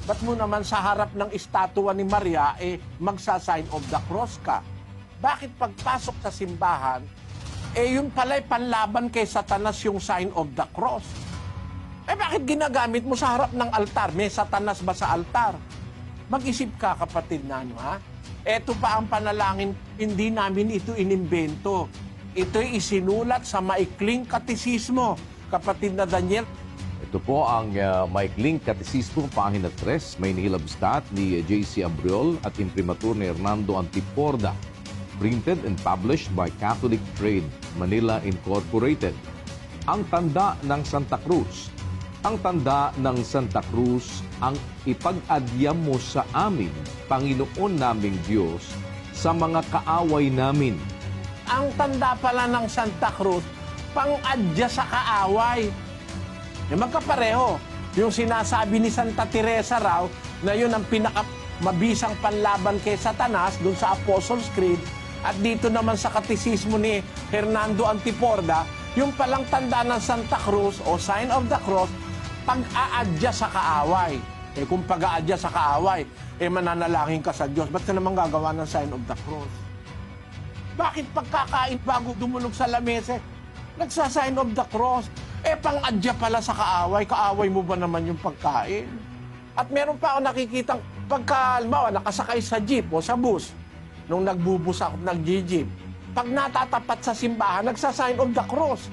Ba't mo naman sa harap ng estatwa ni Maria, magsa-sign of the cross ka? Bakit pagpasok sa simbahan, yun pala'y panlaban kay Satanas yung sign of the cross? Bakit ginagamit mo sa harap ng altar? May Satanas ba sa altar? Mag-isip ka, kapatid na ha? Ito pa ang panalangin, hindi namin ito inimbento. Ito'y isinulat sa maikling katisismo, kapatid na Daniel. Ito po ang maikling katisismo, pahina 3, may nilabstat ni J.C. Abriol at imprimatur ni Hernando Antiporda. Printed and published by Catholic Trade, Manila Incorporated. Ang tanda ng Santa Cruz. Ang tanda ng Santa Cruz ang ipag-adyam mo sa amin, Panginoon naming Diyos, sa mga kaaway namin. Ang tanda pala ng Santa Cruz, pang-adya sa kaaway. Magkapareho. Yung sinasabi ni Santa Teresa raw, na yun ang pinakamabisang panlaban kay Satanas dun sa Apostles' Creed, at dito naman sa katisismo ni Hernando Antiporda, yung palang tanda ng Santa Cruz o Sign of the Cross, pag-aadya sa kaaway. Kung pag-aadya sa kaaway, mananalangin ka sa Diyos, ba't ka naman gagawa ng Sign of the Cross? Bakit pagkakain bago dumulog sa lamesa, nagsa-Sign of the Cross? Pang-adya pala sa kaaway. Kaaway mo ba naman yung pagkain? At meron pa ako nakikitang pagka, halimbawa, nakasakay sa jeep o sa bus, nung nagbubus ako, nag-jeep, pag natatapat sa simbahan, nagsa-Sign of the Cross.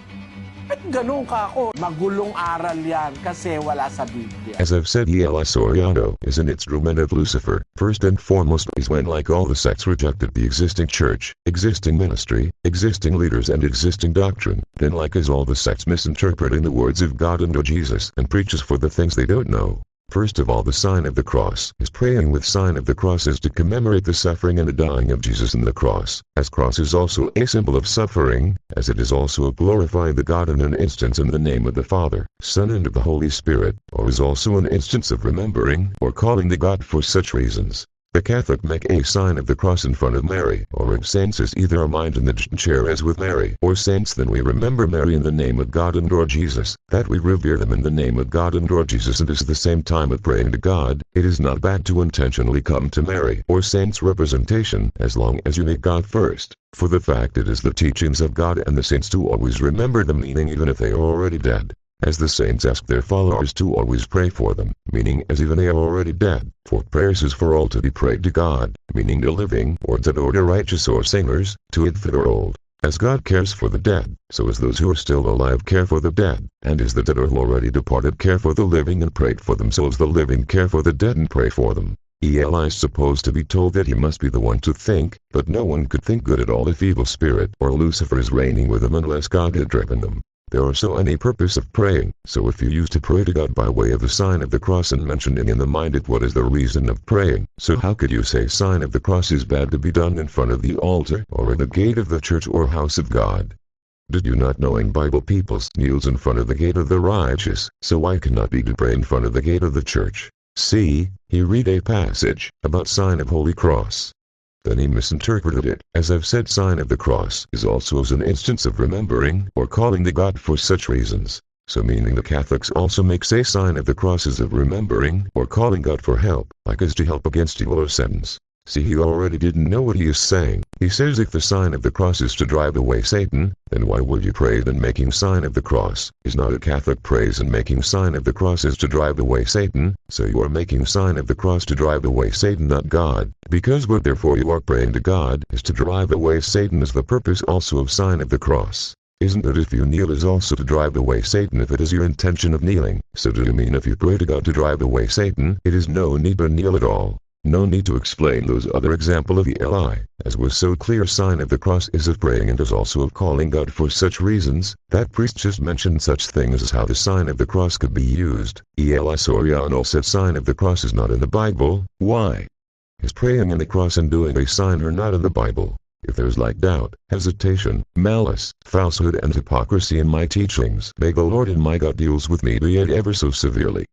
At ganun ka ako. Magulong aral yan kasi wala sa Biblia. As I've said, El Soriano is an instrument of Lucifer. First and foremost is when, like all the sects, rejected the existing church, existing ministry, existing leaders and existing doctrine. Then, like as all the sects, misinterpreting the words of God and of Jesus and preaches for the things they don't know. First of all, the sign of the cross is praying with sign of the cross is to commemorate the suffering and the dying of Jesus on the cross, as cross is also a symbol of suffering, as it is also of glorifying the God in an instance in the name of the Father, Son and of the Holy Spirit, or is also an instance of remembering or calling the God for such reasons. The Catholic make a sign of the cross in front of Mary, or of saints is either a mind in the chair as with Mary, or saints then we remember Mary in the name of God and or Jesus, that we revere them in the name of God and or Jesus, and is the same time of praying to God. It is not bad to intentionally come to Mary or saints representation, as long as you make God first, for the fact it is the teachings of God and the saints to always remember them, meaning even if they are already dead. As the saints ask their followers to always pray for them, meaning as even they are already dead, for prayers is for all to be prayed to God, meaning the living, or dead, or the righteous, or sinners, to infant or old. As God cares for the dead, so as those who are still alive care for the dead, and as the dead are already departed care for the living and prayed for them, so as the living care for the dead and pray for them. Eli is supposed to be told that he must be the one to think, but no one could think good at all if evil spirit or Lucifer is reigning with them unless God had driven them. There are so any purpose of praying, so if you used to pray to God by way of the sign of the cross and mentioning in the mind it what is the reason of praying, so how could you say sign of the cross is bad to be done in front of the altar, or at the gate of the church or house of God? Did you not knowing Bible people kneels in front of the gate of the righteous, so why cannot be to pray in front of the gate of the church? See, he read a passage about sign of Holy Cross. Then he misinterpreted it. As I've said, sign of the cross is also as an instance of remembering or calling the God for such reasons. So meaning the Catholics also makes a sign of the cross as of remembering or calling God for help, like as to help against evil or sentence. See, he already didn't know what he is saying. He says if the sign of the cross is to drive away Satan, then why would you pray then making sign of the cross? Is not a Catholic prays and making sign of the cross is to drive away Satan, so you are making sign of the cross to drive away Satan, not God, because what therefore you are praying to God is to drive away Satan is the purpose also of sign of the cross. Isn't it if you kneel is also to drive away Satan if it is your intention of kneeling? So do you mean if you pray to God to drive away Satan, it is no need to kneel at all? No need to explain those other example of the Eli, as was so clear sign of the cross is of praying and is also of calling God for such reasons. That priest just mentioned such things as how the sign of the cross could be used. Eli Soriano said sign of the cross is not in the Bible. Why? His praying in the cross and doing a sign are not in the Bible. If there's like doubt, hesitation, malice, falsehood and hypocrisy in my teachings, may the Lord and my God deals with me be it ever so severely.